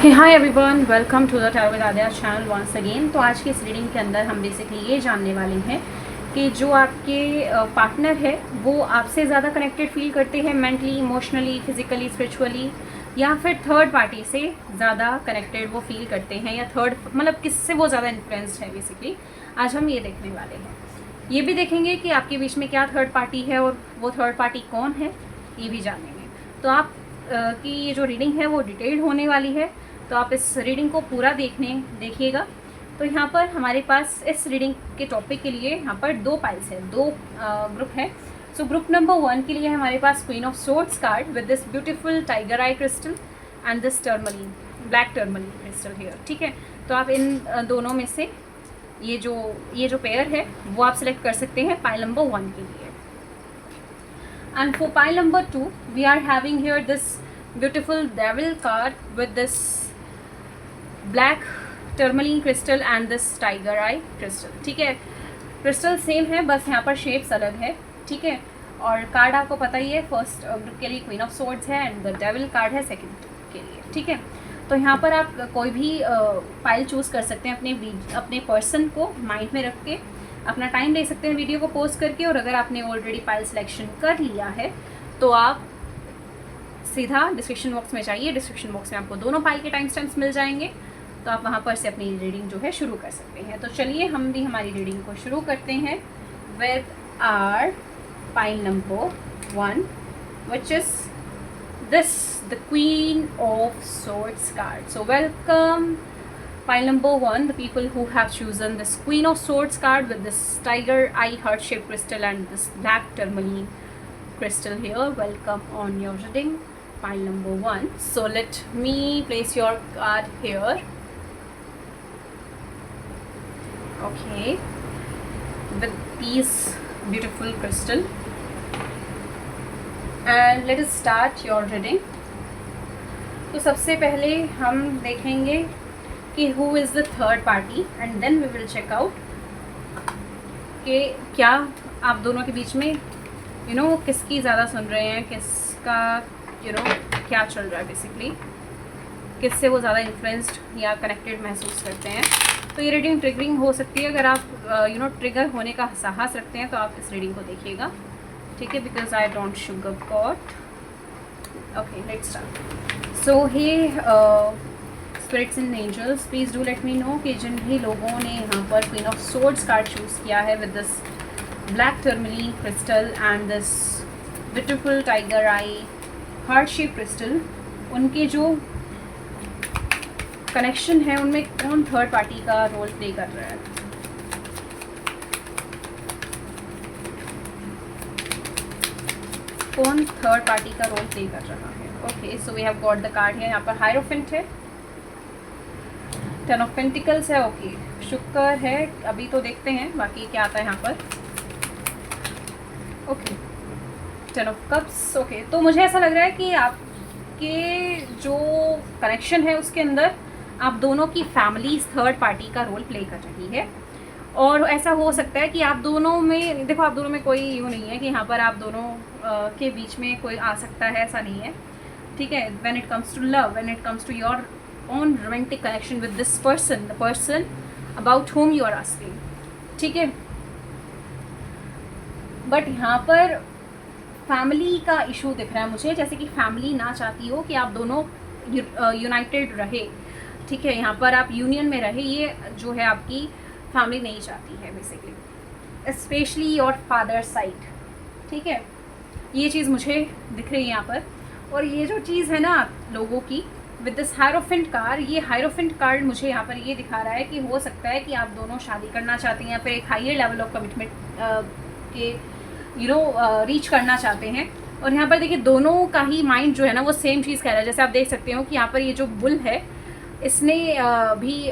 Hey hi everyone, welcome to the tarot with Aadya channel once again. तो आज की इस रीडिंग के अंदर हम बेसिकली ये जानने वाले हैं कि जो आपके पार्टनर है वो आपसे ज़्यादा कनेक्टेड फील करते हैं मेंटली, इमोशनली, फिजिकली, स्पिरिचुअली, या फिर थर्ड पार्टी से ज़्यादा कनेक्टेड वो फील करते हैं, या थर्ड मतलब किससे वो ज़्यादा इन्फ्लुएंस्ड है। बेसिकली आज हम ये देखने वाले हैं। ये भी देखेंगे कि आपके बीच में क्या थर्ड पार्टी है और वो थर्ड पार्टी कौन है, ये भी जानेंगे। तो आप की ये जो रीडिंग है वो डिटेल्ड होने वाली है, तो आप इस रीडिंग को पूरा देखिएगा। तो यहाँ पर हमारे पास इस रीडिंग के टॉपिक के लिए यहाँ पर दो पाइल्स है, दो ग्रुप है। सो ग्रुप नंबर 1 के लिए हमारे पास queen of swords card with this beautiful tiger eye crystal and this tourmaline, black tourmaline crystal here. ठीक है, तो आप इन दोनों में से ये जो पेयर है वो आप सिलेक्ट कर सकते हैं पाइल नंबर 1 के लिए। And for pile number 2, we are having here this beautiful devil card with this black tourmaline crystal and this tiger eye crystal। ठीक है, क्रिस्टल सेम है, बस यहाँ पर शेप्स अलग है। ठीक है, और कार्ड आपको पता ही है, फर्स्ट ग्रुप के लिए क्वीन ऑफ सोर्ड्स है एंड द डेविल कार्ड है सेकंड के लिए। ठीक है, तो यहाँ पर आप कोई भी पाइल चूज़ कर सकते हैं अपने पर्सन को माइंड में रख के, अपना टाइम ले सकते हैं वीडियो को पोस्ट करके। और अगर आपने ऑलरेडी पाइल सिलेक्शन कर लिया है तो आप सीधा डिस्क्रिप्शन बॉक्स में जाइए, डिस्क्रिप्शन बॉक्स में आपको दोनों पाइल के टाइम स्टैम्प्स मिल जाएंगे, तो आप वहाँ पर से अपनी रीडिंग जो है शुरू कर सकते हैं। तो चलिए हम भी हमारी रीडिंग को शुरू करते हैं with our pile number 1 which is this the Queen of Swords card. So welcome pile number 1, the people who have chosen this Queen of Swords card with this tiger eye heart shaped crystal and this black tourmaline crystal here. Welcome on your reading, pile number 1. So let me place your card here. Okay, with these beautiful crystal, and let us start your reading. तो सबसे पहले हम देखेंगे कि who is the third party and then we will check out कि क्या आप दोनों के बीच में किसकी ज़्यादा सुन रहे हैं, किसका क्या चल रहा है, बेसिकली किससे वो ज़्यादा इन्फ्लुएंस्ड या कनेक्टेड महसूस करते हैं। तो ये रीडिंग ट्रिगरिंग हो सकती है, अगर आप ट्रिगर होने का साहस रखते हैं तो आप इस रीडिंग को देखिएगा। ठीक है, because I don't sugarcoat. Okay, let's start. So hey spirits and angels, please do let me know कि जिन भी लोगों ने यहाँ पर queen of swords card choose किया है with this black tourmaline crystal and this beautiful tiger eye heart shape crystal, उनके जो कनेक्शन है उनमें कौन थर्ड पार्टी का रोल प्ले कर रहा है। कौन थर्ड पार्टी का रोल प्ले कर रहा है। Okay, so we have got the card है, यहाँ पर हायरोफेंट है, 10 ऑफ पेंटिकल्स है, ओके, शुक्र है। अभी तो देखते हैं बाकी क्या आता है यहाँ पर। Okay, 10 of cups. ओके, तो मुझे ऐसा लग रहा है कि आपके जो कनेक्शन है उसके अंदर आप दोनों की फैमिलीज थर्ड पार्टी का रोल प्ले कर रही है। और ऐसा हो सकता है कि आप दोनों में, देखो आप दोनों में कोई यूँ नहीं है कि यहाँ पर आप दोनों के बीच में कोई आ सकता है, ऐसा नहीं है। ठीक है, when it comes to love, when it comes to your own romantic connection with this person, the person about whom you are asking. ठीक है, बट यहाँ पर फैमिली का इशू दिख रहा है मुझे, जैसे कि फैमिली ना चाहती हो कि आप दोनों यूनाइटेड रहे। ठीक है, यहाँ पर आप यूनियन में रहे, ये जो है आपकी फैमिली नहीं चाहती है basically, specially your father side. ठीक है, ये चीज़ मुझे दिख रही है यहाँ पर। और ये जो चीज़ है ना लोगों की विद दिस हायरोफेंट कार्ड, ये हायरोफेंट कार्ड मुझे यहाँ पर ये दिखा रहा है कि हो सकता है कि आप दोनों शादी करना चाहते हैं या फिर एक हायर लेवल ऑफ कमिटमेंट के रीच करना चाहते हैं। और यहाँ पर देखिए दोनों का ही माइंड जो है ना वो सेम चीज़ कह रहा है। जैसे आप देख सकते हो कि यहाँ पर ये जो बुल है इसने भी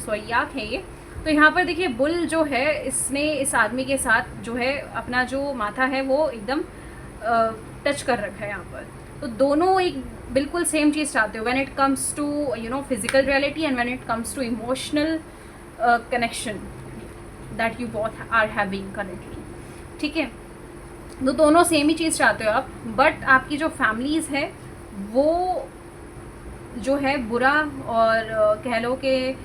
सॉरी याक है ये, तो यहाँ पर देखिए बुल जो है इसने इस आदमी के साथ जो है अपना जो माथा है वो एकदम टच कर रखा है यहाँ पर। तो दोनों एक बिल्कुल सेम चीज़ चाहते हो when it comes to physical reality and when it comes to emotional connection that you both are having currently. ठीक है, तो दोनों सेम ही चीज़ चाहते हो आप, बट आपकी जो फैमिलीज़ है वो जो है बुरा और कह लो कि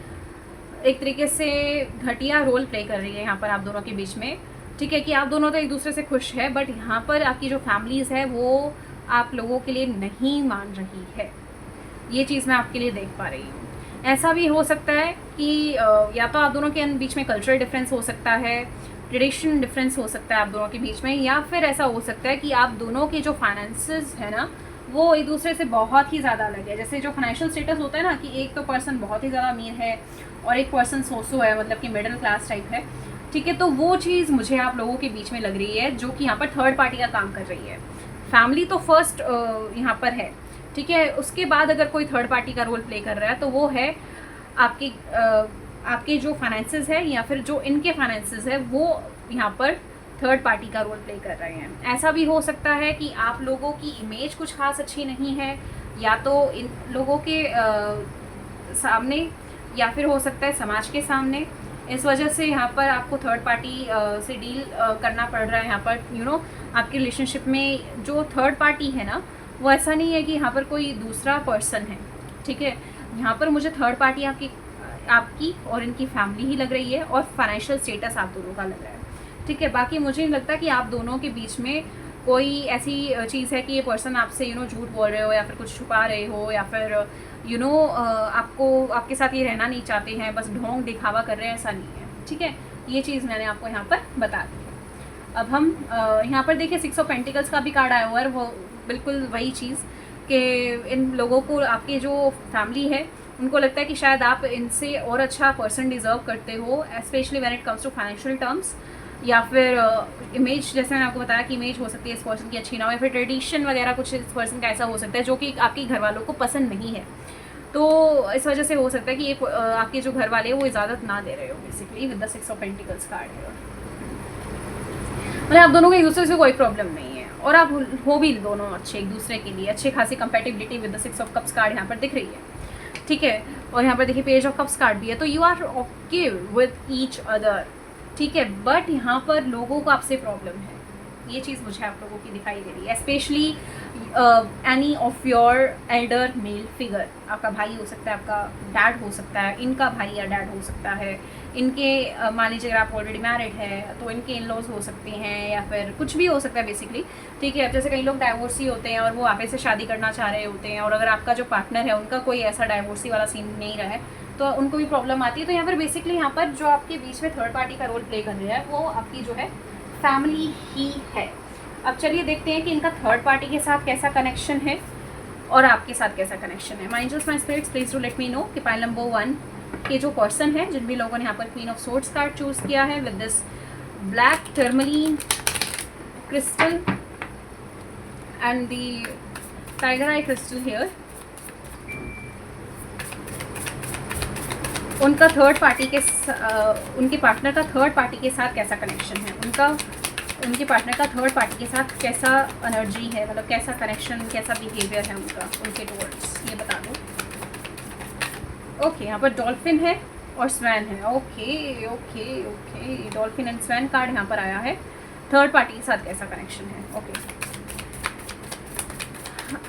एक तरीके से घटिया रोल प्ले कर रही है यहाँ पर आप दोनों के बीच में। ठीक है कि आप दोनों तो एक दूसरे से खुश है, बट यहाँ पर आपकी जो फैमिलीज़ है वो आप लोगों के लिए नहीं मान रही है। ये चीज़ मैं आपके लिए देख पा रही हूँ। ऐसा भी हो सकता है कि या तो आप दोनों के बीच में कल्चरल डिफरेंस हो सकता है, ट्रेडिशन डिफरेंस हो सकता है आप दोनों के बीच में, या फिर ऐसा हो सकता है कि आप दोनों के जो फाइनेंसेस है ना वो एक दूसरे से बहुत ही ज़्यादा अलग है। जैसे जो फाइनेंशियल स्टेटस होता है ना कि एक तो पर्सन बहुत ही ज़्यादा अमीर है और एक पर्सन सोसो है, मतलब कि मिडिल क्लास टाइप है। ठीक है, तो वो चीज़ मुझे आप लोगों के बीच में लग रही है जो कि यहाँ पर थर्ड पार्टी का काम कर रही है। फैमिली तो फर्स्ट यहाँ पर है, ठीक है, उसके बाद अगर कोई थर्ड पार्टी का रोल प्ले कर रहा है तो वो है आपके जो फाइनेंसेस है या फिर जो इनके फाइनेंसेस है वो यहाँ पर थर्ड पार्टी का रोल प्ले कर रहे हैं। ऐसा भी हो सकता है कि आप लोगों की इमेज कुछ खास अच्छी नहीं है, या तो इन लोगों के सामने या फिर हो सकता है समाज के सामने। इस वजह से यहाँ पर आपको थर्ड पार्टी से डील करना पड़ रहा है। यहाँ पर आपके रिलेशनशिप में जो थर्ड पार्टी है ना वो ऐसा नहीं है कि यहाँ पर कोई दूसरा पर्सन है। ठीक है, यहाँ पर मुझे थर्ड पार्टी आपकी और इनकी फैमिली ही लग रही है और फाइनेंशियल स्टेटस आप दोनों का लग रहा है। ठीक है, बाकी मुझे नहीं लगता कि आप दोनों के बीच में कोई ऐसी चीज़ है कि ये पर्सन आपसे झूठ बोल रहे हो या फिर कुछ छुपा रहे हो, या फिर आपके साथ ये रहना नहीं चाहते हैं, बस ढोंग दिखावा कर रहे हैं, ऐसा नहीं है। ठीक है, ये चीज़ मैंने आपको यहाँ पर बता दी है। अब हम यहाँ पर देखिए 6 ऑफ पेंटिकल्स का भी कार्ड आया हुआ है, वो बिल्कुल वही चीज़ कि इन लोगों को आपकी जो फैमिली है उनको लगता है कि शायद आप इनसे और अच्छा पर्सन डिज़र्व करते हो, specially when it comes to financial terms, या फिर इमेज, जैसे मैंने आपको बताया कि इमेज हो सकती है इस पर्सन की अच्छी ना हो, या फिर ट्रेडिशन वगैरह कुछ इस पर्सन का ऐसा हो सकता है जो कि आपके घर वालों को पसंद नहीं है। तो इस वजह से हो सकता है कि ये आपके जो घर वाले हैं वो इजाज़त ना दे रहे हो basically with the 6 of pentacles card है। मतलब आप दोनों को एक दूसरे से कोई प्रॉब्लम नहीं है और आप हो भी दोनों अच्छे एक दूसरे के लिए, अच्छी खासी compatibility with the 6 of cups card यहाँ पर दिख रही है। ठीक है, और यहाँ पर देखिए पेज ऑफ कप्स कार्ड भी है, तो you are okay with each other. ठीक है, बट यहाँ पर लोगों को आपसे प्रॉब्लम है, ये चीज़ मुझे आप लोगों की दिखाई दे रही है। Specially any of your Elder male figure, आपका भाई हो सकता है, आपका डैड हो सकता है, इनका भाई या डैड हो सकता है, इनके मान लीजिए अगर आप ऑलरेडी मैरिड है तो इनके इन लॉज हो सकते हैं, या फिर कुछ भी हो सकता है बेसिकली। ठीक है, अब जैसे कई लोग डाइवोर्सी होते हैं और वो आप से शादी करना चाह रहे होते हैं, और अगर आपका जो पार्टनर है उनका कोई ऐसा डाइवोर्सी वाला सीन नहीं रहा है तो उनको भी प्रॉब्लम आती है। तो यहाँ पर बेसिकली यहाँ पर जो आपके बीच में थर्ड पार्टी का रोल प्ले कर रहा है वो आपकी जो है फैमिली ही है। अब चलिए देखते हैं कि इनका थर्ड पार्टी के साथ कैसा कनेक्शन है और आपके साथ कैसा कनेक्शन है। My angels, my spirits, please to let me know कि पाइल नंबर 1 के जो पर्सन है, जिन भी लोगों ने यहाँ पर queen of swords card choose किया है with this black tourmaline crystal and the tiger eye crystal here, उनका थर्ड पार्टी के उनके पार्टनर का थर्ड पार्टी के साथ कैसा कनेक्शन है, उनके पार्टनर का थर्ड पार्टी के साथ कैसा एनर्जी है, मतलब कैसा कनेक्शन, कैसा बिहेवियर है उनका उनके टुवर्ड्स, ये बता दो। ओके, यहाँ पर डॉल्फिन है और स्वैन है। Okay okay okay, dolphin and swan card यहाँ पर आया है। थर्ड पार्टी के साथ कैसा कनेक्शन है। ओके,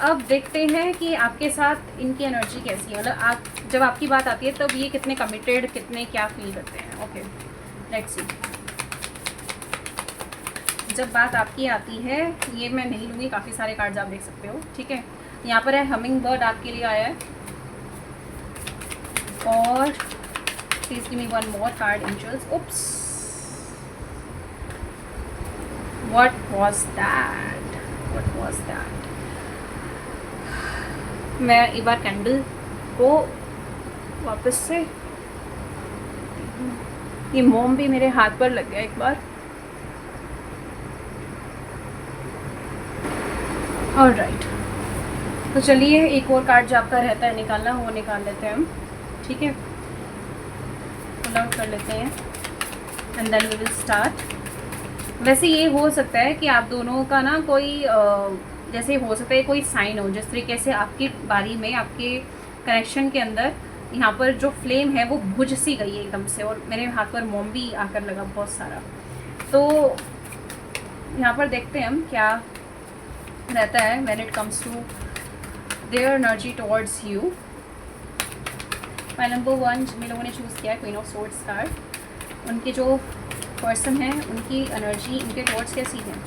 अब देखते हैं कि आपके साथ इनकी एनर्जी कैसी है, मतलब आप जब आपकी बात आती है तब ये कितने कमिटेड, कितने क्या फील करते हैं। Okay, let's see. जब बात आपकी आती है, ये मैं नहीं लूँगी, काफ़ी सारे कार्ड्स आप देख सकते हो। ठीक है, यहाँ पर है हमिंग बर्ड आपके लिए आया है, और please give me one more card angels. Oops, what was that, what was that. मैं एक बार कैंडल को वापस से, ये मोम भी मेरे हाथ पर लग गया एक बार। ऑलराइट, तो चलिए एक और कार्ड जो आपका रहता है निकालना, वो निकाल लेते हैं हम। ठीक है, पुल आउट कर लेते हैं and then we will start. वैसे ये हो सकता है कि आप दोनों का ना कोई जैसे हो सकता है कोई साइन हो, जिस तरीके से आपकी बारी में आपके कनेक्शन के अंदर यहाँ पर जो फ्लेम है वो बुझ सी गई है एकदम से, और मेरे हाथ पर मोम भी आकर लगा बहुत सारा। तो यहाँ पर देखते हैं हम क्या रहता है when it comes to their energy towards you. Pile number 1 जिन लोगों ने चूज़ किया है क्वीन ऑफ सोर्ड्स कार्ड, उनके जो पर्सन है उनकी एनर्जी इनके टॉर्च कैसी है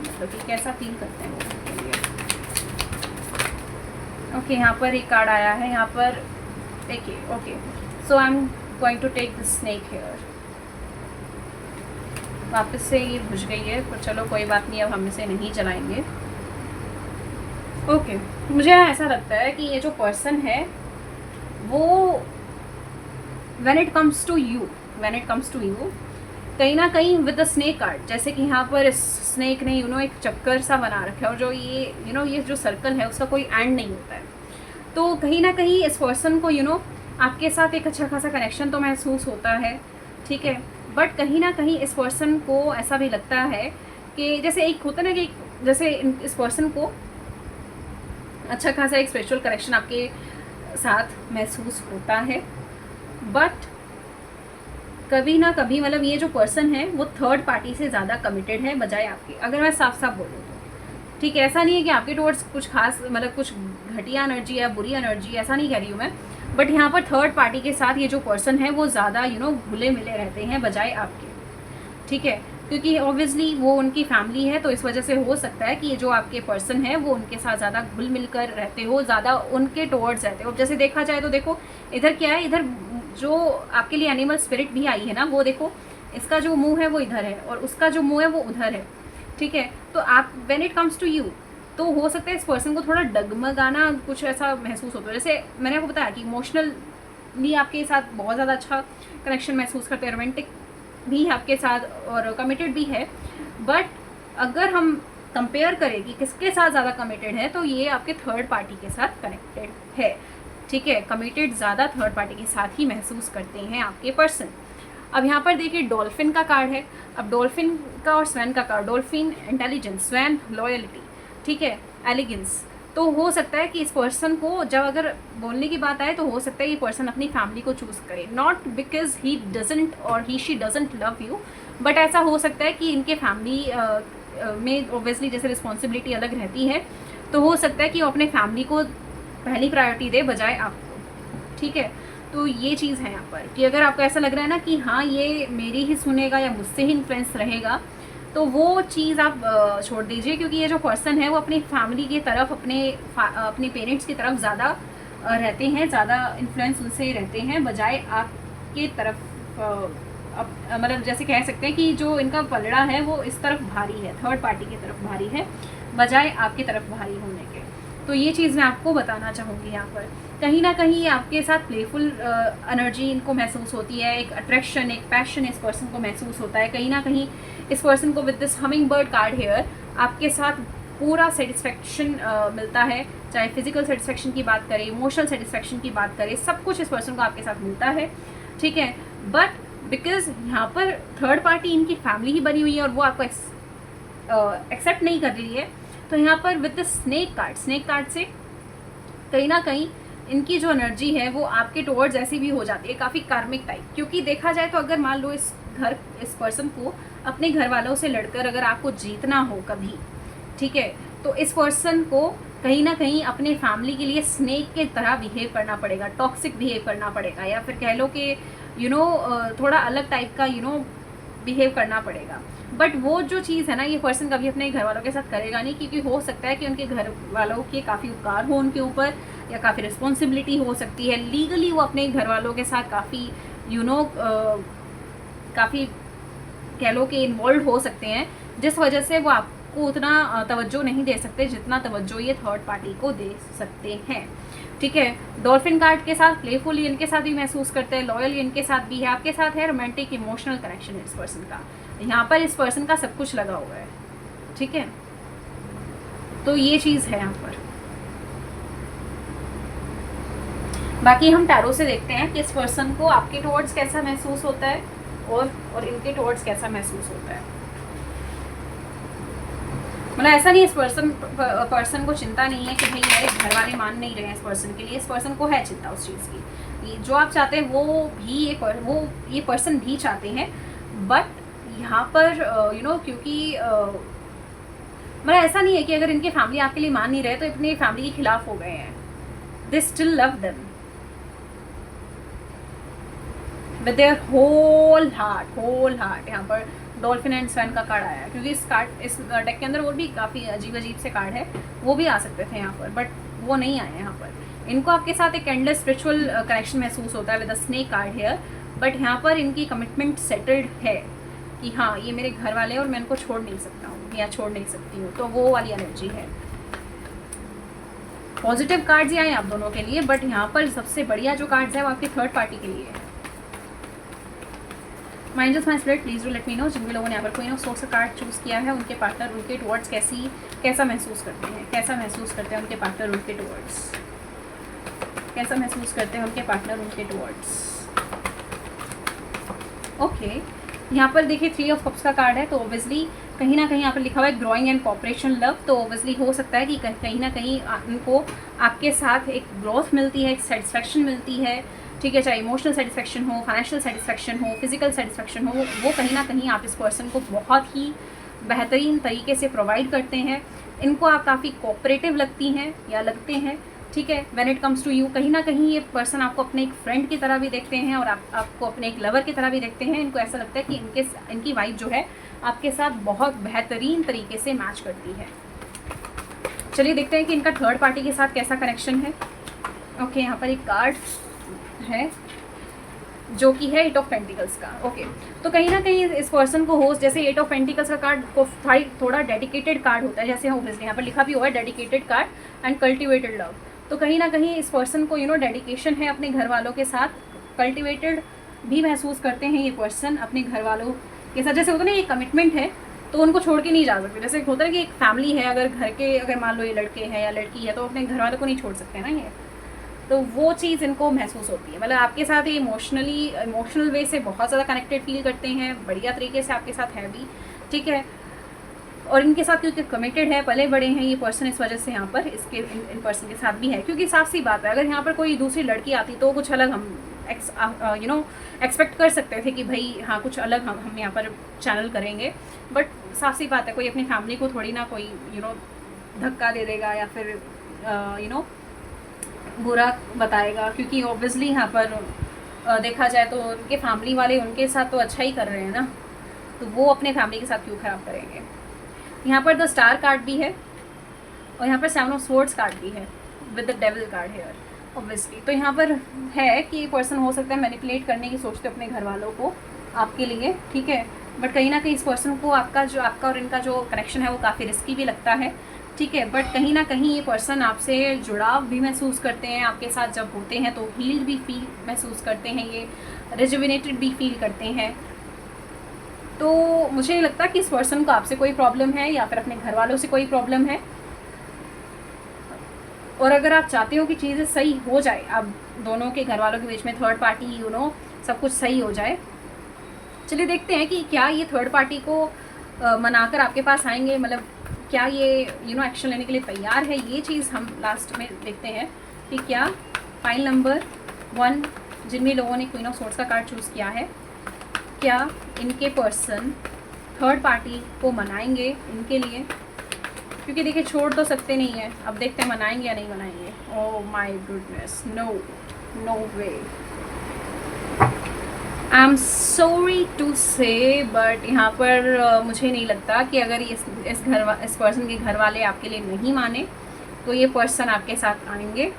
मतलब कि कैसा फील करते हैं वो उनके लिए। ओके, यहाँ पर एक कार्ड आया है, यहाँ पर देखिए। Okay, so I am going to take the snake here. वापस से ये बुझ गई है, तो चलो कोई बात नहीं, अब हम इसे नहीं जलाएंगे। ओके, मुझे ऐसा लगता है कि ये जो पर्सन है वो when it comes to you कहीं ना कहीं विद द स्नेक कार्ड, जैसे कि यहाँ पर इस स्नेक ने एक चक्कर सा बना रखा है, और जो ये ये जो सर्कल है उसका कोई एंड नहीं होता है। तो कहीं ना कहीं इस पर्सन को आपके साथ एक अच्छा खासा कनेक्शन तो महसूस होता है, ठीक है, बट कहीं ना कहीं इस पर्सन को ऐसा भी लगता है कि जैसे एक होता है ना कि जैसे इस पर्सन को अच्छा खासा एक स्पिरिचुअल कनेक्शन आपके साथ महसूस होता है, बट कभी ना कभी मतलब ये जो पर्सन है वो थर्ड पार्टी से ज़्यादा कमिटेड है बजाय आपके। अगर मैं साफ साफ बोलूँ तो ठीक है, ऐसा नहीं है कि आपके टुवर्ड्स कुछ खास मतलब कुछ घटिया एनर्जी या बुरी एनर्जी, ऐसा नहीं कह रही हूँ मैं, बट यहाँ पर थर्ड पार्टी के साथ ये जो पर्सन है वो ज़्यादा घुले मिले रहते हैं बजाय आपके, ठीक है, क्योंकि ऑब्वियसली वो उनकी फैमिली है, तो इस वजह से हो सकता है कि ये जो आपके पर्सन है वो उनके साथ ज़्यादा घुल मिल कर रहते हो, ज़्यादा उनके टुवर्ड्स रहते हो। अब जैसे देखा जाए तो देखो इधर क्या है, इधर जो आपके लिए एनिमल स्पिरिट भी आई है ना, वो देखो इसका जो मुंह है वो इधर है और उसका जो मुंह है वो उधर है, ठीक है। तो आप when it comes to you, तो हो सकता है इस पर्सन को थोड़ा डगमगाना कुछ ऐसा महसूस होता है। जैसे मैंने आपको बताया कि इमोशनली आपके साथ बहुत ज़्यादा अच्छा कनेक्शन महसूस करते हैं, रोमांटिक भी है आपके साथ और कमिटेड भी है, बट अगर हम कंपेयर करें कि किसके साथ ज़्यादा कमिटेड है, तो ये आपके थर्ड पार्टी के साथ कनेक्टेड है, ठीक है। कमिटेड ज़्यादा थर्ड पार्टी के साथ ही महसूस करते हैं आपके पर्सन। अब यहाँ पर देखिए डॉल्फिन का कार्ड है। अब डॉल्फिन का और स्वैन का card, dolphin intelligence, swan loyalty, ठीक है, एलिगेंस। तो हो सकता है कि इस पर्सन को जब अगर बोलने की बात आए तो हो सकता है ये पर्सन अपनी फैमिली को चूज़ करे, नॉट बिकॉज ही डजंट और he she doesn't love you, but ऐसा हो सकता है कि इनके फैमिली में ऑब्वियसली जैसे रिस्पॉन्सिबिलिटी अलग रहती है, तो हो सकता है कि वो अपने फैमिली को पहली प्रायोरिटी दे बजाय आपको, ठीक है। तो ये चीज़ है यहाँ पर कि अगर आपको ऐसा लग रहा है ना कि हाँ ये मेरी ही सुनेगा या मुझसे ही इन्फ्लुएंस रहेगा, तो वो चीज़ आप छोड़ दीजिए, क्योंकि ये जो पर्सन है वो अपनी फैमिली की तरफ अपने पेरेंट्स की तरफ ज़्यादा रहते हैं, ज़्यादा इन्फ्लुएंस उनसे रहते हैं बजाय आपके तरफ। मतलब जैसे कह सकते हैं कि जो इनका पलड़ा है वो इस तरफ भारी है, थर्ड पार्टी की तरफ भारी है बजाय आपकी तरफ भारी होने के। तो ये चीज़ मैं आपको बताना चाहूँगी। यहाँ पर कहीं ना कहीं आपके साथ प्लेफुल एनर्जी इनको महसूस होती है, एक अट्रैक्शन, एक पैशन इस पर्सन को महसूस होता है। कहीं ना कहीं इस पर्सन को with this hummingbird card here आपके साथ पूरा सेटिस्फेक्शन मिलता है, चाहे फिजिकल सेटिस्फेक्शन की बात करें, इमोशनल सेटिस्फेक्शन की बात करें, सब कुछ इस पर्सन को आपके साथ मिलता है, ठीक है। बट बिकॉज यहाँ पर थर्ड पार्टी इनकी फैमिली ही बनी हुई है और वो आपको एक्सेप्ट नहीं कर रही है, तो यहाँ पर विद द स्नेक कार्ड से कहीं ना कहीं इनकी जो एनर्जी है वो आपके टुवर्ड्स ऐसी भी हो जाती है, काफ़ी कार्मिक टाइप। क्योंकि देखा जाए तो अगर मान लो इस पर्सन को अपने घर वालों से लड़कर अगर आपको जीतना हो कभी, ठीक है, तो इस पर्सन को कहीं ना कहीं अपने फैमिली के लिए स्नेक के तरह बिहेव करना पड़ेगा, टॉक्सिक बिहेव करना पड़ेगा, या फिर कह लो कि थोड़ा अलग टाइप का बिहेव करना पड़ेगा। बट वो जो चीज़ है ना, ये पर्सन कभी अपने घर वालों के साथ करेगा नहीं, क्योंकि हो सकता है कि उनके घर वालों के काफ़ी उपकार हो उनके ऊपर, या काफ़ी रिस्पॉन्सिबिलिटी हो सकती है, लीगली वो अपने घर वालों के साथ काफ़ी काफ़ी कह लो कि इन्वॉल्व हो सकते हैं, जिस वजह से वो आपको उतना तवज्जो नहीं दे सकते जितना तवज्जो ये थर्ड पार्टी को दे सकते हैं, ठीक है। डॉल्फिन कार्ड के साथ प्लेफुली इनके साथ भी महसूस करते हैं, लॉयल इनके साथ भी है, आपके साथ है, रोमांटिक इमोशनल कनेक्शन है इस पर्सन का। यहाँ पर इस पर्सन का सब कुछ लगा हुआ है, ठीक है। तो ये चीज़ है यहाँ पर। बाकी हम टैरो से देखते हैं कि इस पर्सन को आपके टुवर्ड्स कैसा महसूस होता है और इनके टुवर्ड्स कैसा महसूस होता है। मतलब ऐसा नहीं इस पर्सन को चिंता नहीं है कि भाई मेरे घर वाले मान नहीं रहे हैं इस पर्सन के लिए, इस पर्सन को है चिंता उस चीज़ की। जो आप चाहते हैं वो भी ये पर्सन भी चाहते हैं, बट यहाँ पर क्योंकि मतलब ऐसा नहीं है कि अगर इनके फैमिली आपके लिए मान नहीं रहे तो अपनी फैमिली के खिलाफ हो गए हैं, they still love them, with their whole heart. यहाँ पर डॉल्फिन एंड स्वैन का कार्ड आया है, क्योंकि इस डेक के अंदर और भी काफ़ी अजीब से कार्ड है, वो भी आ सकते थे यहाँ पर, बट वो नहीं आए यहाँ पर। इनको आपके साथ एक एंडलेस स्पिरिचुअल कनेक्शन महसूस होता है with the snake card here, but यहाँ पर इनकी कमिटमेंट सेटल्ड है कि हाँ ये मेरे घर वाले हैं और मैं इनको छोड़ नहीं सकता हूँ या छोड़ नहीं सकती हूँ, तो वो वाली एनर्जी है। पॉजिटिव कार्ड्स ही आए आप दोनों के लिए, बट यहाँ पर सबसे बढ़िया जो कार्ड्स है वो आपके थर्ड पार्टी के लिए है। My angels my spirit please do let me know, जिन भी लोगों ने यहाँ पर कोई ना सोर्स का कार्ड चूज़ किया है, उनके पार्टनर उनके टुवर्ड्स कैसा महसूस करते हैं, कैसा महसूस करते हैं उनके पार्टनर उनके टुवर्ड्स, कैसा महसूस करते हैं उनके पार्टनर उनके टुवर्ड्स। ओके, यहाँ पर देखिए 3 ऑफ कप्स का कार्ड है, तो ऑब्वियसली कहीं ना कहीं यहाँ पर लिखा हुआ है ग्रोइंग एंड कॉपरेशन लव, तो ऑब्वियसली हो सकता है कि कहीं ना कहीं उनको आपके साथ एक ग्रोथ मिलती है, एक सेटिस्फैक्शन मिलती है, ठीक है, चाहे इमोशनल सेटिस्फैक्शन हो, फाइनेंशियल सेटिस्फैक्शन हो, फिजिकल सेटिस्फैक्शन हो, वो कहीं ना कहीं आप इस पर्सन को बहुत ही बेहतरीन तरीके से प्रोवाइड करते हैं। इनको आप काफ़ी कोऑपरेटिव लगती हैं या लगते हैं, ठीक है। When it comes to you, कहीं ना कहीं ये पर्सन आपको अपने एक फ्रेंड की तरह भी देखते हैं और आपको अपने एक लवर की तरह भी देखते हैं। इनको ऐसा लगता है कि इनकी वाइफ जो है आपके साथ बहुत बेहतरीन तरीके से मैच करती है। चलिए देखते हैं कि इनका थर्ड पार्टी के साथ कैसा कनेक्शन है। ओके, यहाँ पर एक कार्ड है जो कि है 8 ऑफ पेंटिकल्स का। ओके, तो कहीं ना कहीं इस पर्सन को होस्ट, जैसे 8 ऑफ पेंटिकल्स का कार्ड को थोड़ा डेडिकेटेड कार्ड होता है, जैसे ऑब्वियसली यहाँ पर लिखा भी हुआ है dedicated card and cultivated love, तो कहीं ना कहीं इस पर्सन को डेडिकेशन है अपने घर वालों के साथ, कल्टिवेटेड भी महसूस करते हैं ये पर्सन अपने घर वालों के साथ। जैसे होता है ना, ये कमिटमेंट है तो उनको छोड़ के नहीं जा सकते। जैसे होता है कि एक फैमिली है, अगर मान लो ये लड़के हैं या लड़की है, तो अपने घर वालों को नहीं छोड़ सकते ना ये, तो वो चीज़ इनको महसूस होती है। मतलब आपके साथ ये इमोशनल वे से बहुत ज़्यादा कनेक्टेड फील करते हैं, बढ़िया तरीके से आपके साथ है भी, ठीक है। और इनके साथ क्योंकि कमिटेड है, पले बड़े हैं ये पर्सन, इस वजह से यहाँ पर इन पर्सन के साथ भी है। क्योंकि साफ सी बात है, अगर यहाँ पर कोई दूसरी लड़की आती तो कुछ अलग हम एक्सपेक्ट कर सकते थे कि भाई हाँ कुछ अलग हम यहाँ पर चैनल करेंगे, बट साफ सी बात है कोई अपनी फैमिली को थोड़ी ना कोई धक्का दे देगा या फिर बुरा बताएगा, क्योंकि ऑब्वियसली यहाँ पर देखा जाए तो उनके फैमिली वाले उनके साथ तो अच्छा ही कर रहे हैं ना, तो वो अपने फैमिली के साथ क्यों ख़राब करेंगे। यहाँ पर द स्टार कार्ड भी है और यहाँ पर 7 ऑफ स्वॉर्ड्स कार्ड भी है with the devil card here obviously. तो यहाँ पर है कि ये पर्सन हो सकता है मैनिपुलेट करने की सोचते अपने घर वालों को आपके लिए, ठीक है, बट कहीं ना कहीं इस पर्सन को आपका और इनका जो कनेक्शन है वो काफ़ी रिस्की भी लगता है, ठीक है, बट कहीं ना कहीं ये पर्सन आपसे जुड़ाव भी महसूस करते हैं। आपके साथ जब होते हैं तो हील्ड भी फील महसूस करते हैं, ये रिजुविनेटेड भी फील करते हैं। तो मुझे नहीं लगता कि इस पर्सन को आपसे कोई प्रॉब्लम है या फिर अपने घर वालों से कोई प्रॉब्लम है। और अगर आप चाहते हो कि चीज़ें सही हो जाए, आप दोनों के घर वालों के बीच में थर्ड पार्टी सब कुछ सही हो जाए, चलिए देखते हैं कि क्या ये थर्ड पार्टी को मनाकर आपके पास आएंगे, मतलब क्या ये एक्शन लेने के लिए तैयार है। ये चीज़ हम लास्ट में देखते हैं कि क्या फाइल नंबर 1 जिन भी लोगों ने क्वीन ऑफ सोर्ड्स का कार्ड चूज़ किया है, क्या इनके पर्सन थर्ड पार्टी को मनाएंगे इनके लिए, क्योंकि देखिए छोड़ तो सकते नहीं है। अब देखते हैं मनाएंगे या नहीं मनाएंगे। Oh my goodness, no way, I am sorry to say, but यहाँ पर मुझे नहीं लगता कि अगर इस पर्सन के घर वाले आपके लिए नहीं माने तो ये पर्सन आपके साथ आएंगे,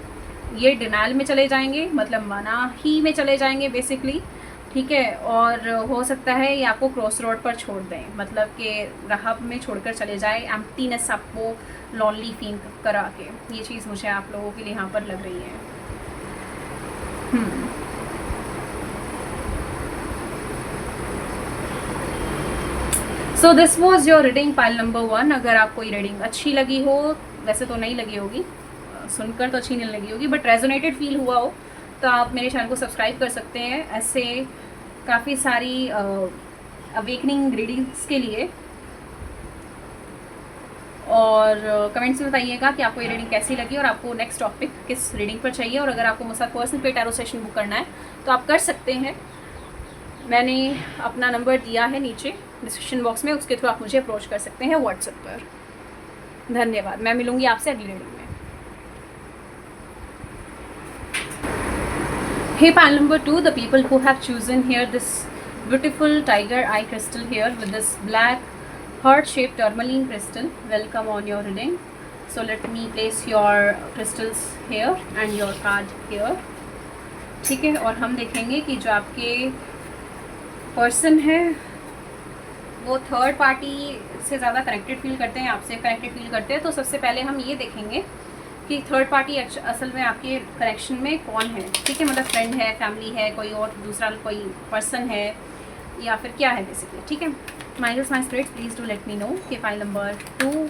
ये डिनाइल में चले जाएंगे, मतलब मना ही में चले जाएंगे बेसिकली, ठीक है। और हो सकता है ये आपको क्रॉस रोड पर छोड़ दें, मतलब कि राह में छोड़कर चले जाए, एम्प्टीनेस आपको लॉनली फील करा के। ये चीज़ मुझे आप लोगों के लिए यहाँ पर लग रही है। So this was your reading pile number 1। अगर आपको ये रीडिंग अच्छी लगी हो, वैसे तो नहीं लगी होगी, सुनकर तो अच्छी नहीं लगी होगी, बट रेजोनेटेड फील हुआ हो तो आप मेरे चैनल को सब्सक्राइब कर सकते हैं ऐसे काफ़ी सारी अवेकनिंग रीडिंग्स के लिए। और कमेंट्स में बताइएगा कि आपको ये रीडिंग कैसी लगी और आपको नेक्स्ट टॉपिक किस रीडिंग पर चाहिए। और अगर आपको मुझसे साथ पर्सनल पे टैरो सेशन बुक करना है तो आप कर सकते हैं। मैंने अपना नंबर दिया है नीचे डिस्क्रिप्शन बॉक्स में, उसके थ्रू आप मुझे अप्रोच कर सकते हैं व्हाट्सएप पर। धन्यवाद, मैं मिलूँगी आपसे अगली रीडिंग में। Hey, pile number 2, the people who have chosen here this beautiful tiger eye crystal here with this black heart shaped tourmaline crystal, welcome on your reading. So let me place your crystals here and your card here. ठीक है, और हम देखेंगे कि जो आपके person है वो थर्ड पार्टी से ज़्यादा कनेक्टेड फील करते हैं, आपसे कनेक्टेड फील करते हैं। तो सबसे पहले हम ये देखेंगे कि थर्ड पार्टी असल में आपके कनेक्शन में कौन है। ठीक है, मतलब फ्रेंड है, फैमिली है, कोई और दूसरा कोई पर्सन है, या फिर क्या है बेसिकली। ठीक है, my spirits please do let me know कि फाइल नंबर 2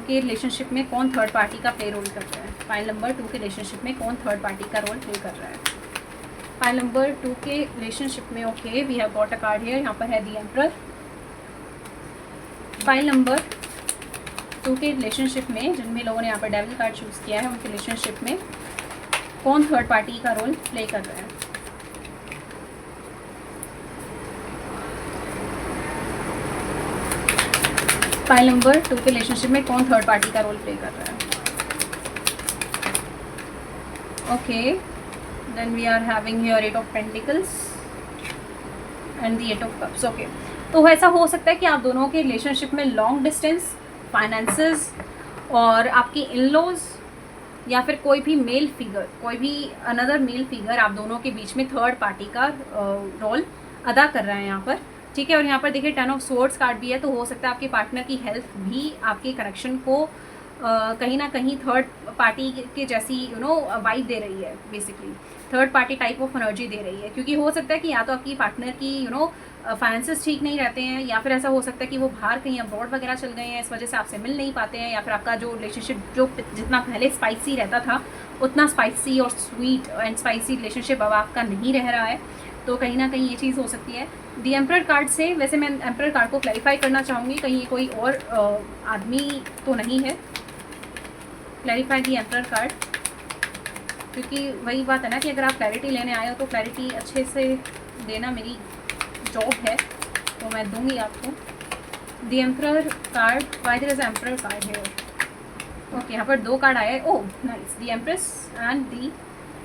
के रिलेशनशिप में कौन थर्ड पार्टी का प्ले रोल कर रहा है। फाइल नंबर 2 के रिलेशनशिप में कौन थर्ड पार्टी का रोल प्ले कर रहा है। फाइल नंबर 2 के रिलेशनशिप में okay we have got a card here, यहाँ पर है द एम्परर। फाइल नंबर 2 के रिलेशनशिप में जिनमें लोगों ने यहाँ पर डेविल कार्ड चूज़ किया है उनके रिलेशनशिप में कौन थर्ड पार्टी का रोल प्ले कर रहा है। फाइल नंबर 2 के रिलेशनशिप में कौन थर्ड पार्टी का रोल प्ले कर रहा है। Okay, then we are having here 8 of pentacles and the 8 of cups. Okay, तो ऐसा हो सकता है कि आप दोनों के रिलेशनशिप में लॉन्ग डिस्टेंस, फाइनेंसेस और आपके इन लॉज या फिर कोई भी मेल फिगर, कोई भी अनदर मेल फिगर आप दोनों के बीच में थर्ड पार्टी का रोल अदा कर रहा है यहाँ पर। ठीक है, और यहाँ पर देखिए 10 ऑफ स्वॉर्ड्स कार्ड भी है, तो हो सकता है आपके पार्टनर की हेल्थ भी आपके कनेक्शन को कहीं ना कहीं थर्ड पार्टी के जैसी वाइब दे रही है, basically third party type of energy दे रही है। क्योंकि हो सकता है कि या तो आपकी पार्टनर की फाइनेंसेस ठीक नहीं रहते हैं, या फिर ऐसा हो सकता है कि वो बाहर कहीं अब्रॉड वगैरह चल गए हैं, इस वजह से आपसे मिल नहीं पाते हैं, या फिर आपका जो रिलेशनशिप जो जितना पहले स्पाइसी रहता था उतना स्पाइसी और स्वीट एंड स्पाइसी रिलेशनशिप अब आपका नहीं रह रहा है। तो कहीं ना कहीं ये चीज़ हो सकती है। द एम्परर कार्ड से वैसे मैं एम्परर कार्ड को क्लैरिफाई करना चाहूँगी, कहीं ये कोई और आदमी तो नहीं है। क्लैरिफाई दी एम्परर कार्ड, क्योंकि वही बात है ना कि अगर आप क्लैरिटी लेने आए हो तो क्लैरिटी अच्छे से देना मेरी जॉब है, तो मैं दूंगी आपको। The emperor card, why there is emperor card है। ओके, यहाँ पर 2 कार्ड आए। Oh nice, the empress and the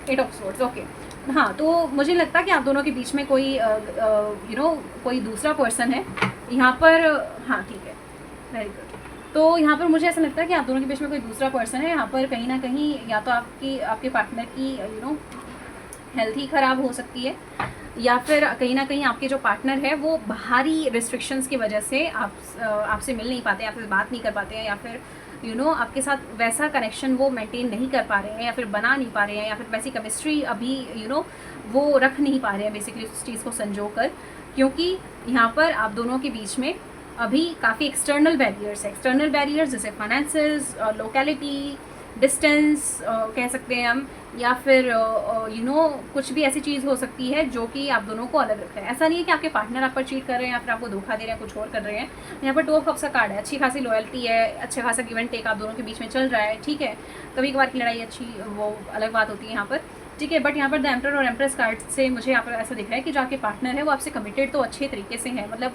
8 of swords. Okay, हाँ, तो मुझे लगता है कि आप दोनों के बीच में कोई कोई दूसरा पर्सन है यहाँ पर। हाँ ठीक है, वेरी गुड। तो यहाँ पर मुझे ऐसा लगता है कि आप दोनों के बीच में कोई दूसरा पर्सन है। यहाँ पर कहीं ना कहीं या तो आपके पार्टनर की हेल्थ ही ख़राब हो सकती है, या फिर कहीं ना कहीं आपके जो पार्टनर है वो बाहरी रिस्ट्रिक्शंस की वजह से आपसे मिल नहीं पाते, या फिर बात नहीं कर पाते हैं, या फिर आपके साथ वैसा कनेक्शन वो मेंटेन नहीं कर पा रहे हैं, या फिर बना नहीं पा रहे हैं, या फिर वैसी केमिस्ट्री अभी वो रख नहीं पा रहे हैं बेसिकली उस चीज़ को संजो कर। क्योंकि यहाँ पर आप दोनों के बीच में अभी काफ़ी एक्सटर्नल बैरियर्स जैसे फाइनेंसेस, लोकेलिटी, डिस्टेंस कह सकते हैं हम, या फिर कुछ भी ऐसी चीज़ हो सकती है जो कि आप दोनों को अलग रख रहा है। ऐसा नहीं है कि आपके पार्टनर आप पर चीट कर रहे हैं या फिर आपको धोखा दे रहे हैं, कुछ और कर रहे हैं। यहाँ पर 2 ऑफ कप्स का कार्ड है, अच्छी खासी लॉयल्टी है, अच्छा खासा गिव एंड टेक आप दोनों के बीच में चल रहा है। ठीक है, कभी कभार की लड़ाई अच्छी वो अलग बात होती है यहाँ पर। ठीक है, बट यहाँ पर द एम्परर और एम्प्रेस कार्ड से मुझे यहाँ पर ऐसा दिख रहा है कि जो आपके पार्टनर है वो आपसे कमिटेड तो अच्छे तरीके से है, मतलब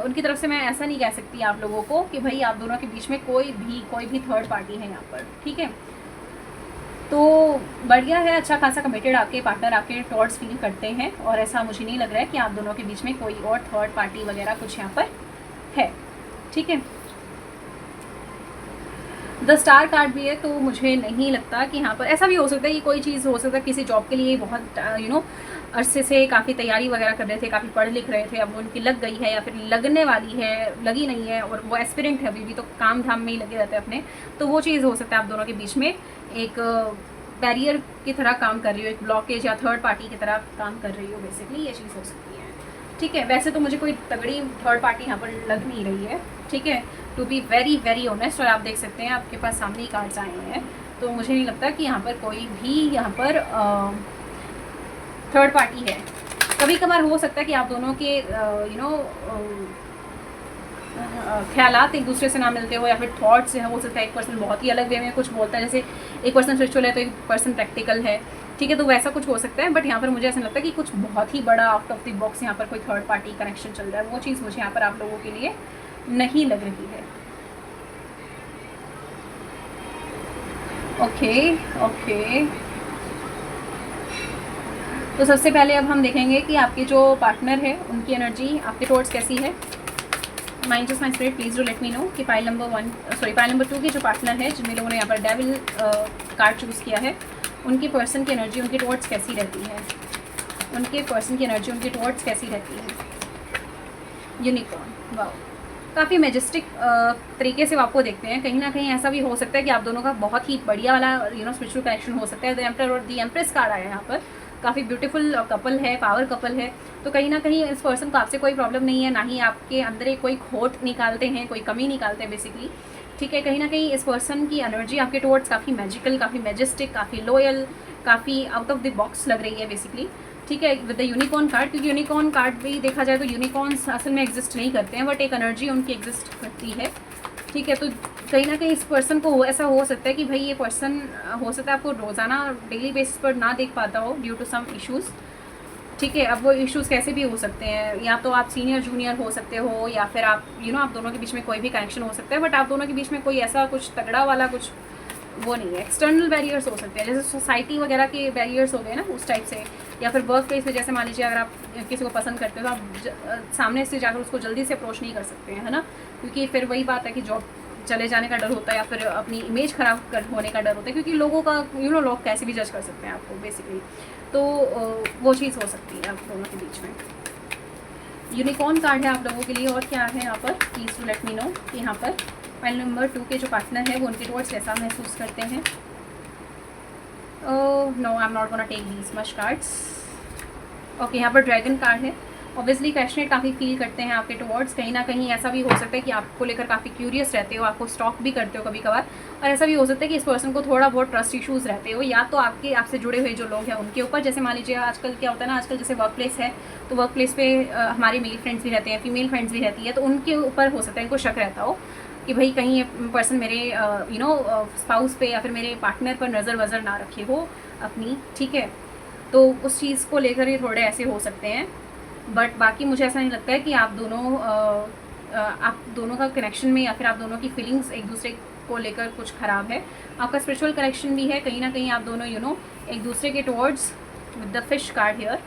उनकी तरफ से मैं ऐसा नहीं कह सकती आप लोगों को कि भाई आप दोनों के बीच में कोई भी थर्ड पार्टी है यहाँ पर। ठीक है, तो बढ़िया है, अच्छा खासा कमिटेड आपके पार्टनर आपके टॉर्ड्स फील करते हैं, और ऐसा मुझे नहीं लग रहा है कि आप दोनों के बीच में कोई और थर्ड पार्टी वगैरह कुछ यहाँ पर है। ठीक है, द स्टार कार्ड भी है, तो मुझे नहीं लगता कि यहाँ पर ऐसा भी हो सकता है कि कोई चीज़ हो सकता है किसी जॉब के लिए बहुत अरसे से काफ़ी तैयारी वगैरह कर रहे थे, काफ़ी पढ़ लिख रहे थे, अब वो उनकी लग गई है या फिर लगने वाली है, लगी नहीं है, और वो एस्पिरेंट है अभी भी, तो काम धाम में ही लगे रहते हैं अपने। तो वो चीज़ हो सकता है आप दोनों के बीच में एक बैरियर की तरह काम कर रही हो, एक ब्लॉकेज या थर्ड पार्टी की तरह काम कर रही हो, बेसिकली ये चीज़ हो सकती है। ठीक है, वैसे तो मुझे कोई तगड़ी थर्ड पार्टी यहाँ पर लग नहीं रही है। ठीक है, to be very very honest, और आप देख सकते हैं आपके पास सामने ही कार्ड्स आए हैं, तो मुझे नहीं लगता कि यहाँ पर कोई भी यहाँ पर थर्ड पार्टी है। कभी कभार हो सकता है कि आप दोनों के ख्यालात एक दूसरे से ना मिलते हो, या फिर थॉट्स हो सकता है एक पर्सन बहुत ही अलग वे में कुछ बोलता है, जैसे एक पर्सन स्पिरिचुअल है तो एक पर्सन प्रैक्टिकल है। ठीक है, तो वैसा कुछ हो सकता है, बट यहाँ पर मुझे ऐसा लगता है कि कुछ बहुत ही बड़ा आउट ऑफ द बॉक्स यहाँ पर कोई थर्ड पार्टी कनेक्शन चल रहा है, वो चीज़ मुझे यहाँ पर आप लोगों के लिए नहीं लग रही है। ओके, तो सबसे पहले अब हम देखेंगे कि आपके जो पार्टनर है उनकी एनर्जी आपके टुवर्ड्स कैसी है। Mind just my spirit please do let me know कि पाइल नंबर 2 के जो पार्टनर है, जिन लोगों ने यहाँ पर डेविल कार्ड चूज़ किया है, उनकी पर्सन की एनर्जी उनके टुवर्ड्स कैसी रहती है। उनके पर्सन की एनर्जी उनके टुवर्ड्स कैसी रहती है। यूनिकॉर्न, वाओ, काफ़ी मैजेस्टिक तरीके से आपको देखते हैं। कहीं ना कहीं ऐसा भी हो सकता है कि आप दोनों का बहुत ही बढ़िया वाला स्पिरिचुअल कनेक्शन हो सकता है। द एम्परर और द एम्प्रेस कार्ड आया है यहाँ पर, काफ़ी ब्यूटीफुल कपल है, पावर कपल है। तो कहीं ना कहीं इस पर्सन को आपसे कोई प्रॉब्लम नहीं है, ना ही आपके अंदर एक कोई खोट निकालते हैं, कोई कमी निकालते हैं बेसिकली। ठीक है, कहीं ना कहीं इस पर्सन की एनर्जी आपके टुवर्ड्स काफ़ी मैजिकल, काफ़ी मैजेस्टिक, काफ़ी लॉयल, काफ़ी आउट ऑफ द बॉक्स लग रही है बेसिकली। ठीक है, विद द यूनिकॉर्न कार्ड, क्योंकि यूनिकॉर्न कार्ड भी देखा जाए तो यूनिकॉर्न्स असल में एग्जिस्ट नहीं करते हैं, बट एक एनर्जी उनकी एग्जिस्ट करती है। ठीक है, तो कहीं ना कहीं इस पर्सन को ऐसा हो सकता है कि भाई ये पर्सन हो सकता है आपको रोज़ाना डेली बेसिस पर ना देख पाता हो ड्यू टू सम इश्यूज़। ठीक है, अब वो इश्यूज़ कैसे भी हो सकते हैं, या तो आप सीनियर जूनियर हो सकते हो, या फिर आप आप दोनों के बीच में कोई भी कनेक्शन हो सकता है, बट आप दोनों के बीच में कोई ऐसा कुछ तगड़ा वाला कुछ वो नहीं है। एक्सटर्नल बैरियर्स हो सकते हैं, जैसे सोसाइटी वगैरह के बैरियर्स हो गए ना, उस टाइप से, या फिर वर्क प्लेस में, जैसे मान लीजिए अगर आप किसी को पसंद करते हो तो आप सामने से जाकर उसको जल्दी से अप्रोच नहीं कर सकते हैं, है ना, क्योंकि फिर वही बात है कि जॉब चले जाने का डर होता है, या फिर अपनी इमेज ख़राब होने का डर होता है, क्योंकि लोगों का लोग कैसे भी जज कर सकते हैं आपको बेसिकली। तो वो चीज़ हो सकती है आप दोनों के बीच में। यूनिकॉर्न कार्ड है आप लोगों के लिए। और क्या है यहाँ पर, please to let me know कि यहाँ पर फाइल नंबर 2 के जो पार्टनर है वो उनके टुवर्ड्स कैसा महसूस करते हैं। No, I am not gonna take these much cards. Okay, यहाँ पर ड्रैगन कार्ड है। ऑब्वियसली पैशनेट काफ़ी फील करते हैं आपके टुवर्ड्स। कहीं ना कहीं ऐसा भी हो सकता है कि आपको लेकर काफ़ी क्यूरियस रहते हो, आपको स्टॉक भी करते हो कभी कभार। और ऐसा भी हो सकता है कि इस पर्सन को थोड़ा बहुत ट्रस्ट इशूज़ रहते हो, या तो आपसे जुड़े हुए जो लोग हैं उनके ऊपर। जैसे मान लीजिए आजकल क्या होता है ना, आजकल जैसे वर्क प्लेस है, तो वर्क प्लेस पे हमारे मेल फ्रेंड्स भी रहते हैं, फीमेल फ्रेंड्स भी रहती है, तो उनके ऊपर हो सकता है इनको शक रहता हो कि भाई कहीं ये पर्सन मेरे स्पाउस पे या फिर मेरे पार्टनर पर नज़र वज़र ना रखे हो अपनी। ठीक है, तो उस चीज़ को लेकर ये थोड़े ऐसे हो सकते हैं, बट बाकी मुझे ऐसा नहीं लगता है कि आप दोनों का कनेक्शन में, या फिर आप दोनों की फीलिंग्स एक दूसरे को लेकर कुछ ख़राब है। आपका स्पिरिचुअल कनेक्शन भी है, कहीं ना कहीं आप दोनों एक दूसरे के towards, with the fish card here,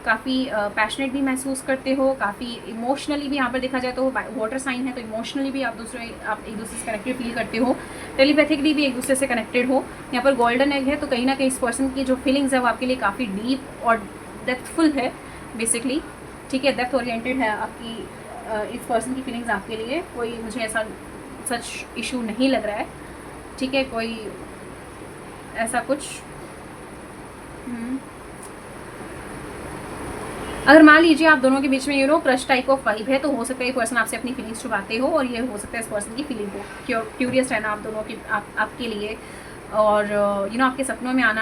काफ़ी पैशनेट भी महसूस करते हो, काफ़ी इमोशनली भी। यहाँ पर देखा जाए तो वाटर साइन है, तो इमोशनली भी आप एक दूसरे से कनेक्टेड फील करते हो, टेलीपैथिकली भी एक दूसरे से कनेक्टेड हो। यहाँ पर गोल्डन एग है, तो कहीं ना कहीं इस पर्सन की जो फीलिंग्स है वो आपके लिए काफ़ी डीप और डेप्थफुल है बेसिकली। ठीक है, डेप्थ ओरिएंटेड है आपकी इस पर्सन की फीलिंग्स आपके लिए। कोई मुझे ऐसा सच इशू नहीं लग रहा है। ठीक है, कोई ऐसा कुछ अगर मान लीजिए आप दोनों के बीच में क्रश टाइप ऑफ वाइब है, तो हो सकता है ये पर्सन आपसे अपनी फीलिंग्स छुपाते हो, और ये हो सकता है इस पर्सन की फीलिंग हो क्यूरियस रहना आप दोनों की आपके लिए, और आपके सपनों में आना,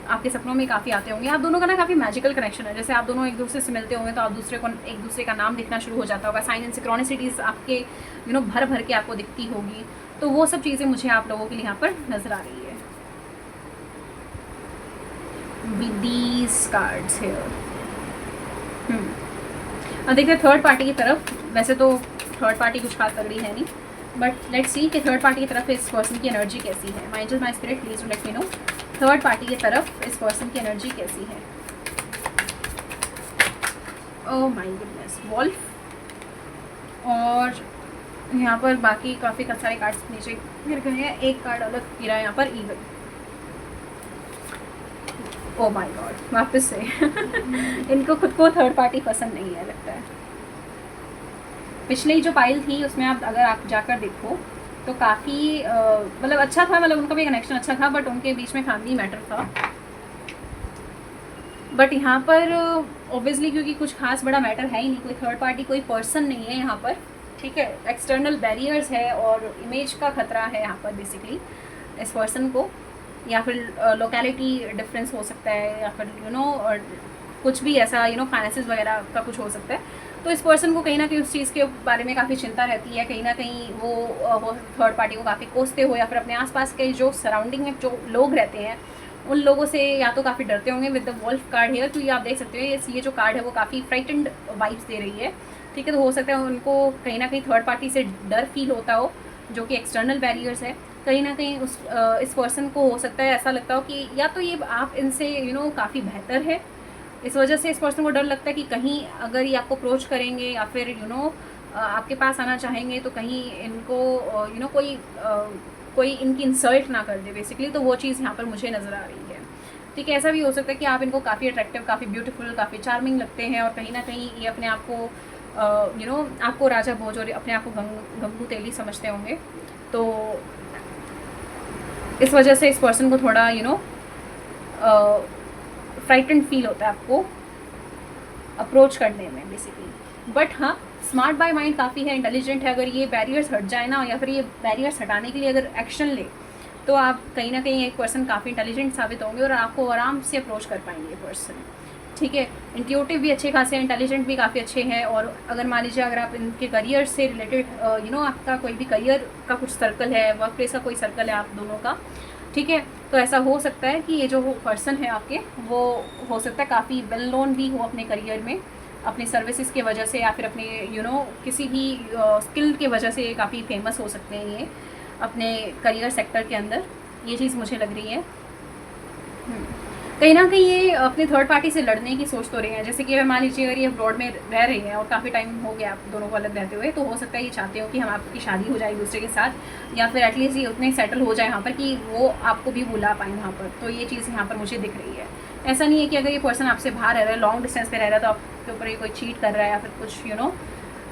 आपके सपनों में काफ़ी आते होंगे। आप दोनों का ना काफ़ी मैजिकल कनेक्शन है। जैसे आप दोनों एक दूसरे से मिलते होंगे तो आप एक दूसरे का नाम दिखना शुरू हो जाता होगा, साइन एंड सिंक्रोनिसिटीज़ आपके भर भर के आपको दिखती होगी। तो वो सब चीज़ें मुझे आप लोगों के लिए यहाँ पर नज़र आ रही है विद दीज कार्ड्स हियर। अब देखते हैं थर्ड पार्टी की तरफ। वैसे तो थर्ड पार्टी कुछ खास तगड़ी है नहीं, बट लेट्स सी कि थर्ड पार्टी की तरफ इस पर्सन की एनर्जी कैसी है। My angel my spirit please let me know, third party की तरफ इस पर्सन की एनर्जी कैसी है। Oh my goodness, wolf. और यहाँ पर बाकी काफ़ी सारे कार्ड्स नीचे गिर गए हैं, एक कार्ड अलग गिरा है यहाँ पर, ईगल। ओह माय गॉड, वापस से इनको खुद को थर्ड पार्टी पसंद नहीं है लगता है। पिछली जो पाइल थी उसमें अगर आप जाकर देखो तो काफ़ी मतलब अच्छा था, मतलब उनका भी कनेक्शन अच्छा था, बट उनके बीच में फैमिली मैटर था। बट यहाँ पर ऑब्वियसली क्योंकि कुछ खास बड़ा मैटर है ही नहीं, कोई थर्ड पार्टी, कोई पर्सन नहीं है यहाँ पर। ठीक है, एक्सटर्नल बैरियर्स है और इमेज का खतरा है यहाँ पर बेसिकली इस पर्सन को, या फिर लोकेलिटी डिफरेंस हो सकता है, या फिर और कुछ भी ऐसा फाइनेंसेस वगैरह का कुछ हो सकता है। तो इस पर्सन को कहीं ना कहीं उस चीज़ के बारे में काफ़ी चिंता रहती है, कहीं ना कहीं वो थर्ड पार्टी को काफ़ी कोसते हो, या फिर अपने आसपास के जो सराउंडिंग में जो लोग रहते हैं उन लोगों से या तो काफ़ी डरते होंगे। With the wolf card here, तो ये आप देख सकते हो ये जो कार्ड है वो काफ़ी फ्राइटेंड वाइब्स दे रही है। ठीक है, तो हो सकता है उनको कहीं ना कहीं थर्ड पार्टी से डर फील होता हो, जो कि एक्सटर्नल बैरियर्स है। कहीं ना कहीं इस पर्सन को हो सकता है ऐसा लगता हो कि या तो ये आप इनसे काफ़ी बेहतर है, इस वजह से इस पर्सन को डर लगता है कि कहीं अगर ये आपको अप्रोच करेंगे या फिर आपके पास आना चाहेंगे तो कहीं इनको कोई इनकी इंसल्ट ना कर दे बेसिकली। तो वो चीज़ यहाँ पर मुझे नज़र आ रही है। ठीक है, ऐसा भी हो सकता है कि आप इनको काफ़ी अट्रैक्टिव, काफ़ी ब्यूटीफुल, काफ़ी चार्मिंग लगते हैं और कहीं ना कहीं ये अपने आप को आपको राजा भोज और अपने आप को गंगू तेली समझते होंगे। तो इस वजह से इस पर्सन को थोड़ा फ्राइटेंड फील होता है आपको अप्रोच करने में बेसिकली। बट हाँ, स्मार्ट बाय माइंड काफ़ी है, इंटेलिजेंट है। अगर ये बैरियर्स हट जाए ना, या फिर ये बैरियर्स हटाने के लिए अगर एक्शन ले, तो आप कहीं ना कहीं एक पर्सन काफ़ी इंटेलिजेंट साबित होंगे और आपको आराम से अप्रोच कर पाएंगे ये पर्सन। ठीक है, इंट्यूटिव भी अच्छे खासे हैं, इंटेलिजेंट भी काफ़ी अच्छे हैं। और अगर मान लीजिए अगर आप इनके करियर से रिलेटेड आपका कोई भी करियर का कुछ सर्कल है, वर्क प्लेस का कोई सर्कल है आप दोनों का, ठीक है, तो ऐसा हो सकता है कि ये जो पर्सन है आपके, वो हो सकता है काफ़ी वेल नोन भी हो अपने करियर में, अपने सर्विसेज की वजह से या फिर अपने किसी भी स्किल की वजह से काफ़ी फेमस हो सकते हैं ये अपने करियर सेक्टर के अंदर। ये चीज़ मुझे लग रही है। कहीं ना कहीं ये अपने थर्ड पार्टी से लड़ने की सोच तो रहे हैं। जैसे कि मान लीजिए अगर ये अब्रॉड में रह रही हैं और काफ़ी टाइम हो गया आप दोनों को अलग रहते हुए, तो हो सकता है ये चाहते हो कि हम आपकी शादी हो जाए एक दूसरे के साथ, या फिर एटलीस्ट ये उतने सेटल हो जाए यहाँ पर कि वो आपको भी बुला पाएँ वहाँ पर। तो ये चीज़ यहाँ पर मुझे दिख रही है। ऐसा नहीं है कि अगर ये पर्सन आपसे बाहर रह रहा है, लॉन्ग डिस्टेंस पे रह रहा है, तो आपके ऊपर ये कोई चीट कर रहा है या फिर कुछ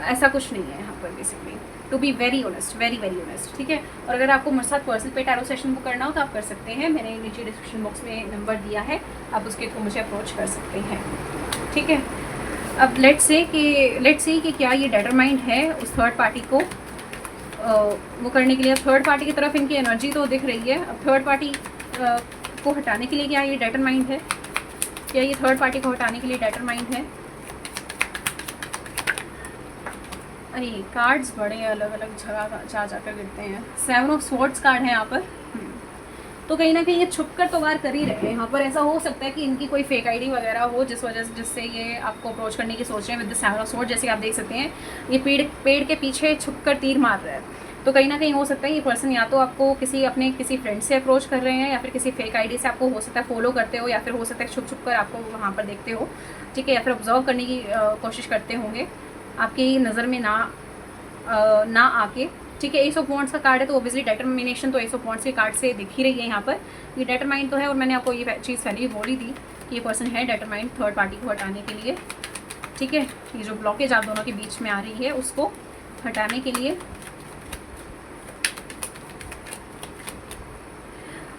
ऐसा कुछ नहीं है यहाँ पर basically. To be very honest, very very honest. ठीक है, और अगर आपको मेरे साथ पर्सनल पे टैरो सेशन बुक करना हो तो आप कर सकते हैं। मैंने नीचे डिस्क्रिप्शन बॉक्स में नंबर दिया है, आप उसके थ्रू मुझे अप्रोच कर सकते हैं। ठीक है, अब लेट्स से कि क्या ये डिटरमाइंड है उस थर्ड पार्टी को वो करने के लिए। थर्ड पार्टी की तरफ इनकी एनर्जी तो दिख रही है। अब थर्ड पार्टी को हटाने के लिए क्या ये डिटरमाइंड है? क्या ये थर्ड पार्टी को हटाने के लिए डिटरमाइंड है? अरे कार्ड्स बड़े अलग अलग जगह जा जाकर गिरते हैं। 7 ऑफ स्वॉर्ड्स कार्ड है यहाँ पर। तो कहीं ना कहीं ये छुप कर तो वार कर ही रहे हैं यहाँ पर। ऐसा हो सकता है कि इनकी कोई फेक आईडी वगैरह हो जिससे ये आपको अप्रोच करने की सोच रहे हैं विद द 7 ऑफ स्वॉर्ड। जैसे आप देख सकते हैं ये पेड़ के पीछे छुप कर तीर मार रहा है। तो कहीं ना कहीं हो सकता है ये पर्सन या तो आपको किसी फ्रेंड से अप्रोच कर रहे हैं, या फिर किसी फेक आईडी से आपको हो सकता है फॉलो करते हो, या फिर हो सकता है छुप कर आपको वहाँ पर देखते हो। ठीक है, या फिर ऑब्जर्व करने की कोशिश करते होंगे आपकी नज़र में ना आके। ठीक है, एस ऑफ वॉन्ड्स का कार्ड है, तो ऑब्वियसली डिटरमिनेशन तो एस ऑफ वॉन्ड्स के कार्ड से दिख ही रही है यहाँ पर। ये डिटरमाइंड तो है, और मैंने आपको ये चीज़ पहले ही बोली थी कि ये पर्सन है डिटरमाइंड थर्ड पार्टी को हटाने के लिए। ठीक है, ये जो ब्लॉकेज आप दोनों के बीच में आ रही है उसको हटाने के लिए।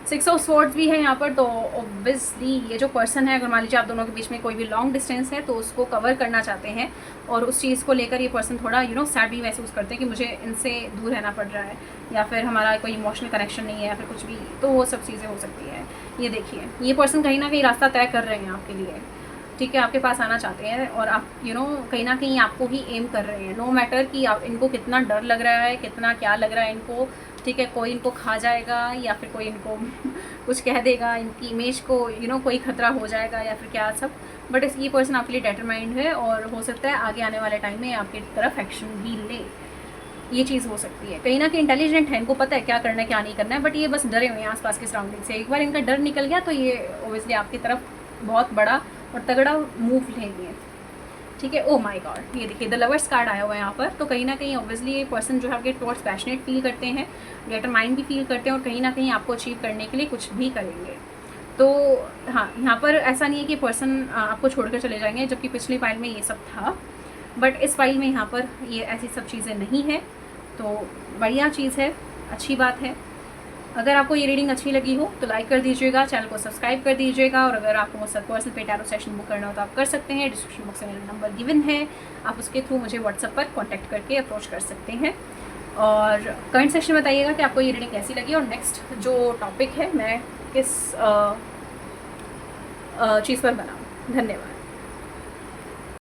6 ऑफ स्वॉर्ड्स भी है यहाँ पर। तो ऑब्वियसली ये जो पर्सन है, अगर मान लीजिए आप दोनों के बीच में कोई भी लॉन्ग डिस्टेंस है, तो उसको कवर करना चाहते हैं, और उस चीज़ को लेकर ये पर्सन थोड़ा सैड भी महसूस करते हैं कि मुझे इनसे दूर रहना पड़ रहा है, या फिर हमारा कोई इमोशनल कनेक्शन नहीं है, या फिर कुछ भी। तो वो सब चीज़ें हो सकती है। ये देखिए, ये पर्सन कहीं ना कहीं रास्ता तय कर रहे हैं आपके लिए। ठीक है, आपके पास आना चाहते हैं, और आप कहीं ना कहीं आपको ही एम कर रहे हैं। नो मैटर कि आप इनको कितना डर लग रहा है, कितना क्या लग रहा है इनको। ठीक है, कोई इनको खा जाएगा, या फिर कोई इनको कुछ कह देगा, इनकी इमेज को कोई खतरा हो जाएगा, या फिर क्या सब। बट ये पर्सन आपके लिए डिटरमाइंड है, और हो सकता है आगे आने वाले टाइम में आपकी तरफ एक्शन भी ले। ये चीज़ हो सकती है। कहीं ना कहीं इंटेलिजेंट है, इनको पता है क्या करना है क्या नहीं करना है, बट ये बस डरे हुए हैं आसपास के सराउंडिंग से। एक बार इनका डर निकल गया तो ये ओबियसली आपकी तरफ बहुत बड़ा और तगड़ा मूव लेंगे। ठीक है, ओह माय गॉड, ये देखिए द लवर्स कार्ड आया हुआ है यहाँ पर। तो कहीं ना कहीं ऑब्वियसली ये पर्सन जो है आपके टुवर्ड्स पैशनेट फील करते हैं, डिटरमाइंड भी फील करते हैं, और कहीं ना कहीं आपको अचीव करने के लिए कुछ भी करेंगे। तो हाँ, यहाँ पर ऐसा नहीं है कि पर्सन आपको छोड़कर चले जाएंगे, जबकि पिछली फाइल में ये सब था, बट इस फाइल में यहाँ पर ये ऐसी सब चीज़ें नहीं है। तो बढ़िया चीज़ है, अच्छी बात है। अगर आपको ये रीडिंग अच्छी लगी हो तो लाइक कर दीजिएगा, चैनल को सब्सक्राइब कर दीजिएगा, और अगर आपको मुझसे पर्सनल पे टैरो सेशन बुक करना हो तो आप कर सकते हैं। डिस्क्रिप्शन बॉक्स में मेरा नंबर गिवन है, आप उसके थ्रू मुझे व्हाट्सएप पर कांटेक्ट करके अप्रोच कर सकते हैं। और कमेंट सेक्शन में बताइएगा कि आपको ये रीडिंग कैसी लगी, और नेक्स्ट जो टॉपिक है मैं किस चीज़ पर बनाऊँ। धन्यवाद।